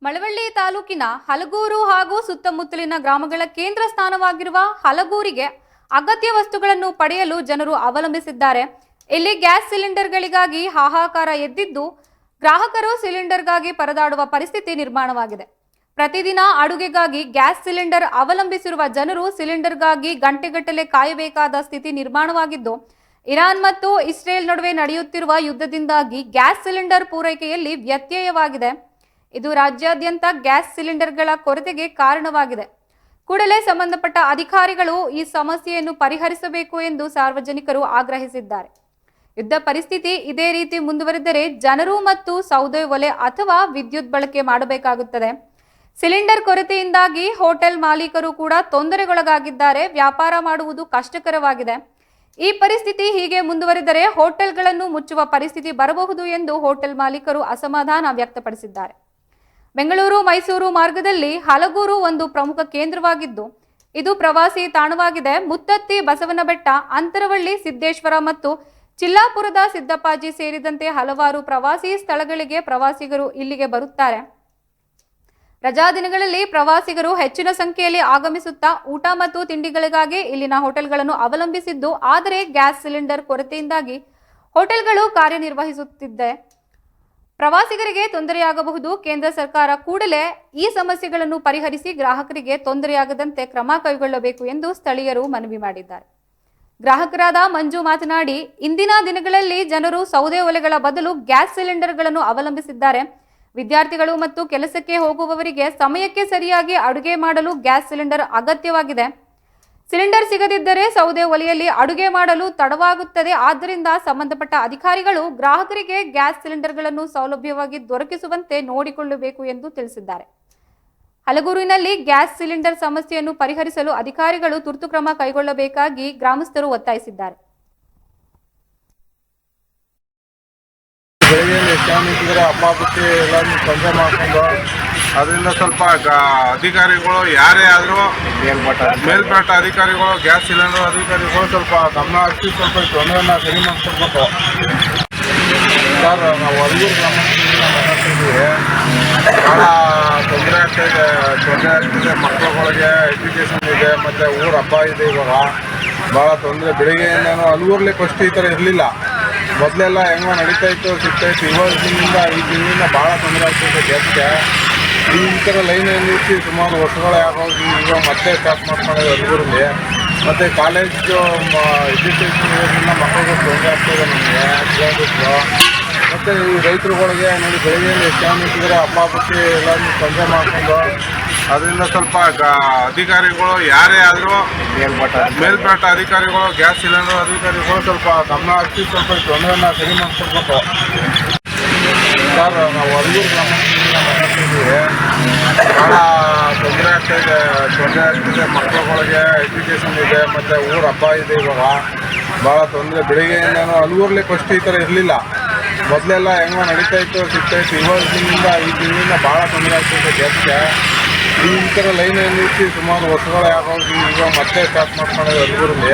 ಮಳವಳ್ಳಿ ತಾಲೂಕಿನ ಹಲಗೂರು ಹಾಗೂ ಸುತ್ತಮುತ್ತಲಿನ ಗ್ರಾಮಗಳ ಕೇಂದ್ರ ಸ್ಥಾನವಾಗಿರುವ ಹಲಗೂರಿಗೆ ಅಗತ್ಯ ವಸ್ತುಗಳನ್ನು ಪಡೆಯಲು ಜನರು ಅವಲಂಬಿಸಿದ್ದಾರೆ. ಇಲ್ಲಿ ಗ್ಯಾಸ್ ಸಿಲಿಂಡರ್ಗಳಿಗಾಗಿ ಹಾಹಾಕಾರ ಎದ್ದಿದ್ದು ಗ್ರಾಹಕರು ಸಿಲಿಂಡರ್ಗಾಗಿ ಪರದಾಡುವ ಪರಿಸ್ಥಿತಿ ನಿರ್ಮಾಣವಾಗಿದೆ. ಪ್ರತಿದಿನ ಅಡುಗೆಗಾಗಿ ಗ್ಯಾಸ್ ಸಿಲಿಂಡರ್ ಅವಲಂಬಿಸಿರುವ ಜನರು ಸಿಲಿಂಡರ್ಗಾಗಿ ಗಂಟೆಗಟ್ಟಲೆ ಕಾಯಬೇಕಾದ ಸ್ಥಿತಿ ನಿರ್ಮಾಣವಾಗಿದ್ದು, ಇರಾನ್ ಮತ್ತು ಇಸ್ರೇಲ್ ನಡುವೆ ನಡೆಯುತ್ತಿರುವ ಯುದ್ಧದಿಂದಾಗಿ ಗ್ಯಾಸ್ ಸಿಲಿಂಡರ್ ಪೂರೈಕೆಯಲ್ಲಿ ವ್ಯತ್ಯಯವಾಗಿದೆ. ಇದು ರಾಜ್ಯಾದ್ಯಂತ ಗ್ಯಾಸ್ ಸಿಲಿಂಡರ್ಗಳ ಕೊರತೆಗೆ ಕಾರಣವಾಗಿದೆ. ಕೂಡಲೇ ಸಂಬಂಧಪಟ್ಟ ಅಧಿಕಾರಿಗಳು ಈ ಸಮಸ್ಯೆಯನ್ನು ಪರಿಹರಿಸಬೇಕು ಎಂದು ಸಾರ್ವಜನಿಕರು ಆಗ್ರಹಿಸಿದ್ದಾರೆ. ಯುದ್ಧ ಪರಿಸ್ಥಿತಿ ಇದೇ ರೀತಿ ಮುಂದುವರೆದರೆ ಜನರು ಮತ್ತು ಸೌದೆ ಒಲೆ ಅಥವಾ ವಿದ್ಯುತ್ ಬಳಕೆ ಮಾಡಬೇಕಾಗುತ್ತದೆ. ಸಿಲಿಂಡರ್ ಕೊರತೆಯಿಂದಾಗಿ ಹೋಟೆಲ್ ಮಾಲೀಕರು ಕೂಡ ತೊಂದರೆಗೊಳಗಾಗಿದ್ದಾರೆ. ವ್ಯಾಪಾರ ಮಾಡುವುದು ಕಷ್ಟಕರವಾಗಿದೆ. ಈ ಪರಿಸ್ಥಿತಿ ಹೀಗೆ ಮುಂದುವರೆದರೆ ಹೋಟೆಲ್ಗಳನ್ನು ಮುಚ್ಚುವ ಪರಿಸ್ಥಿತಿ ಬರಬಹುದು ಎಂದು ಹೋಟೆಲ್ ಮಾಲೀಕರು ಅಸಮಾಧಾನ ವ್ಯಕ್ತಪಡಿಸಿದ್ದಾರೆ. ಬೆಂಗಳೂರು ಮೈಸೂರು ಮಾರ್ಗದಲ್ಲಿ ಹಲಗೂರು ಒಂದು ಪ್ರಮುಖ ಕೇಂದ್ರವಾಗಿದ್ದು, ಇದು ಪ್ರವಾಸಿ ತಾಣವಾಗಿದೆ. ಮುತ್ತತ್ತಿ, ಬಸವನಬೆಟ್ಟ, ಅಂತರವಳ್ಳಿ, ಸಿದ್ದೇಶ್ವರ ಮತ್ತು ಚಿಲ್ಲಾಪುರದ ಸಿದ್ದಪ್ಪಾಜಿ ಸೇರಿದಂತೆ ಹಲವಾರು ಪ್ರವಾಸಿ ಸ್ಥಳಗಳಿಗೆ ಪ್ರವಾಸಿಗರು ಇಲ್ಲಿಗೆ ಬರುತ್ತಾರೆ. ರಜಾ ದಿನಗಳಲ್ಲಿ ಪ್ರವಾಸಿಗರು ಹೆಚ್ಚಿನ ಸಂಖ್ಯೆಯಲ್ಲಿ ಆಗಮಿಸುತ್ತಾ ಊಟ ಮತ್ತು ತಿಂಡಿಗಳಿಗಾಗಿ ಇಲ್ಲಿನ ಹೋಟೆಲ್ಗಳನ್ನು ಅವಲಂಬಿಸಿದ್ದು, ಆದರೆ ಗ್ಯಾಸ್ ಸಿಲಿಂಡರ್ ಕೊರತೆಯಿಂದಾಗಿ ಹೋಟೆಲ್ಗಳು ಕಾರ್ಯನಿರ್ವಹಿಸುತ್ತಿದ್ದೆ ಪ್ರವಾಸಿಗರಿಗೆ ತೊಂದರೆಯಾಗಬಹುದು. ಕೇಂದ್ರ ಸರ್ಕಾರ ಕೂಡಲೇ ಈ ಸಮಸ್ಯೆಗಳನ್ನು ಪರಿಹರಿಸಿ ಗ್ರಾಹಕರಿಗೆ ತೊಂದರೆಯಾಗದಂತೆ ಕ್ರಮ ಕೈಗೊಳ್ಳಬೇಕು ಎಂದು ಸ್ಥಳೀಯರು ಮನವಿ ಮಾಡಿದ್ದಾರೆ. ಗ್ರಾಹಕರಾದ ಮಂಜು ಮಾತನಾಡಿ, ಇಂದಿನ ದಿನಗಳಲ್ಲಿ ಜನರು ಸೌದೆ ಒಲೆಗಳ ಬದಲು ಗ್ಯಾಸ್ ಸಿಲಿಂಡರ್ಗಳನ್ನು ಅವಲಂಬಿಸಿದ್ದಾರೆ. ವಿದ್ಯಾರ್ಥಿಗಳು ಮತ್ತು ಕೆಲಸಕ್ಕೆ ಹೋಗುವವರಿಗೆ ಸಮಯಕ್ಕೆ ಸರಿಯಾಗಿ ಅಡುಗೆ ಮಾಡಲು ಗ್ಯಾಸ್ ಸಿಲಿಂಡರ್ ಅಗತ್ಯವಾಗಿದೆ. ಸಿಲಿಂಡರ್ ಸಿಗದಿದ್ದರೆ ಸೌದೆ ಒಲೆಯಲ್ಲಿ ಅಡುಗೆ ಮಾಡಲು ತಡವಾಗುತ್ತದೆ. ಆದ್ದರಿಂದ ಸಂಬಂಧಪಟ್ಟ ಅಧಿಕಾರಿಗಳು ಗ್ರಾಹಕರಿಗೆ ಗ್ಯಾಸ್ ಸಿಲಿಂಡರ್ಗಳನ್ನು ಸೌಲಭ್ಯವಾಗಿ ದೊರಕಿಸುವಂತೆ ನೋಡಿಕೊಳ್ಳಬೇಕು ಎಂದು ತಿಳಿಸಿದ್ದಾರೆ. ಹಲಗೂರಿನಲ್ಲಿ ಗ್ಯಾಸ್ ಸಿಲಿಂಡರ್ ಸಮಸ್ಯೆಯನ್ನು ಪರಿಹರಿಸಲು ಅಧಿಕಾರಿಗಳು ತುರ್ತು ಕ್ರಮ ಕೈಗೊಳ್ಳಬೇಕಾಗಿ ಗ್ರಾಮಸ್ಥರು ಒತ್ತಾಯಿಸಿದ್ದಾರೆ. ಹಬ್ಬಕ್ಕೆ ಎಲ್ಲರೂ ತೊಂದರೆ ಮಾಡಿಕೊಂಡು ಅದರಿಂದ ಸ್ವಲ್ಪ ಅಧಿಕಾರಿಗಳು ಯಾರೇ ಆದರೂ ಮೇಲ್ಪಟ್ಟ ಅಧಿಕಾರಿಗಳು ಗ್ಯಾಸ್ ಸಿಲಿಂಡರ್ ಅಧಿಕಾರಿಗಳು ಸ್ವಲ್ಪ ಗಮನ ಹರಿಸಿ ಸ್ವಲ್ಪ ತೊಂದರೆಯನ್ನು ಸರಿ ಮಾಡಿಕೊಡ್ಬೇಕು. ಸರ್, ನಾವು ಹಲಗೂರು ಗ್ರಾಮಸ್ಥರಿಂದ ಮಾತಾಡ್ತಿದ್ದೀವಿ. ಭಾಳ ತೊಂದರೆ ಆಗ್ತಿದೆ. ಮಕ್ಕಳುಗಳಿಗೆ ಎಜುಕೇಷನ್ ಇದೆ, ಮತ್ತು ಊರ ಹಬ್ಬ ಇದೆ. ಇವಾಗ ಭಾಳ ತೊಂದರೆ. ಬೆಳಿಗ್ಗೆಯಿಂದನೂ ಹಲಗೂರಲ್ಲಿ ಫಸ್ಟ್ ಈ ಥರ ಇರಲಿಲ್ಲ. ಮೊದಲೆಲ್ಲ ಹೆಂಗೋ ನಡೀತಾ ಇತ್ತು, ಸಿಗ್ತಾಯಿತ್ತು. ಇವತ್ತಿನಿಂದ ಈ ದಿನದಿಂದ ಭಾಳ ತೊಂದರೆ ಆಗ್ತಿದೆ ಗ್ಯಾಸ್ಗೆ. ಈ ಥರ ಲೈನಲ್ಲಿ ನಿಲ್ಲಿಸಿ ಸುಮಾರು ವರ್ಷಗಳೇ ಆಗೋಗಿ ಈಗ ಮತ್ತೆ ಸ್ಟಾರ್ಟ್ ಮಾಡ್ಕೊಂಡಿದೆ ಹಲಗೂರಲ್ಲಿ. ಮತ್ತು ಕಾಲೇಜು ಎಜುಕೇಷನ್ ಇರೋದ್ರಿಂದ ಮಕ್ಕಳಿಗೆ ತೊಂದರೆ ಆಗ್ತಾಯಿದೆ ನಮಗೆ ಸ್ಟೂಡೆಂಟ್ಸ್ಗಳು. ಮತ್ತು ಈ ರೈತರುಗಳಿಗೆ ನೋಡಿ, ಬೆಳಿಗ್ಗೆಯಿಂದ ಎಷ್ಟು ನಿಂತಿದ್ರೆ ಹಬ್ಬಕ್ಕೆ ಎಲ್ಲರೂ ತೊಂದರೆ ಮಾಡಿಕೊಂಡು ಅದರಿಂದ ಸ್ವಲ್ಪ ಅಧಿಕಾರಿಗಳು ಯಾರೇ ಆದರೂ ಮೇಲ್ಪಟ್ಟ ಅಧಿಕಾರಿಗಳು ಗ್ಯಾಸ್ ಸಿಲಿಂಡರ್ ಅಧಿಕಾರಿಗಳು ಸ್ವಲ್ಪ ಗಮನ ಹರಿಸಿ ಸ್ವಲ್ಪ ತೊಂದರೆಯನ್ನು ಸರಿ ಮಾಡಿಕೊಡ್ಬೇಕು. ಸರ್, ನಾವು ಹಲಗೂರು ಗ್ರಾಮಸ್ಥರಿಂದ ಮಾತಾಡ್ತಿದ್ದೀವಿ. ಭಾಳ ತೊಂದರೆ ಆಗ್ತಿದೆ. ಮಕ್ಕಳುಗಳಿಗೆ ಎಜುಕೇಷನ್ ಇದೆ, ಮತ್ತು ಊರ ಹಬ್ಬ ಇದೆ. ಇವಾಗ ಭಾಳ ತೊಂದರೆ. ಬೆಳಿಗ್ಗೆಯಿಂದನೂ ಹಲಗೂರಲ್ಲಿ ಫಸ್ಟ್ ಈ ಥರ ಇರಲಿಲ್ಲ. ಮೊದಲೆಲ್ಲ ಹೆಂಗೋ ನಡೀತಾ ಇತ್ತು, ಸಿಗ್ತಾಯಿತ್ತು. ಇವತ್ತಿನಿಂದ ಈ ದಿನದಿಂದ ಭಾಳ ತೊಂದರೆ ಆಗ್ತಿದೆ ಗ್ಯಾಸ್ಗೆ. ಈ ಥರ ಲೈನಲ್ಲಿ ನಿಲ್ಲಿಸಿ ಸುಮಾರು ವರ್ಷಗಳೇ ಆಗೋಗಿ ಈಗ ಮತ್ತೆ ಸ್ಟಾರ್ಟ್ ಮಾಡ್ಕೊಂಡಿದೆ ಹಲಗೂರಲ್ಲಿ.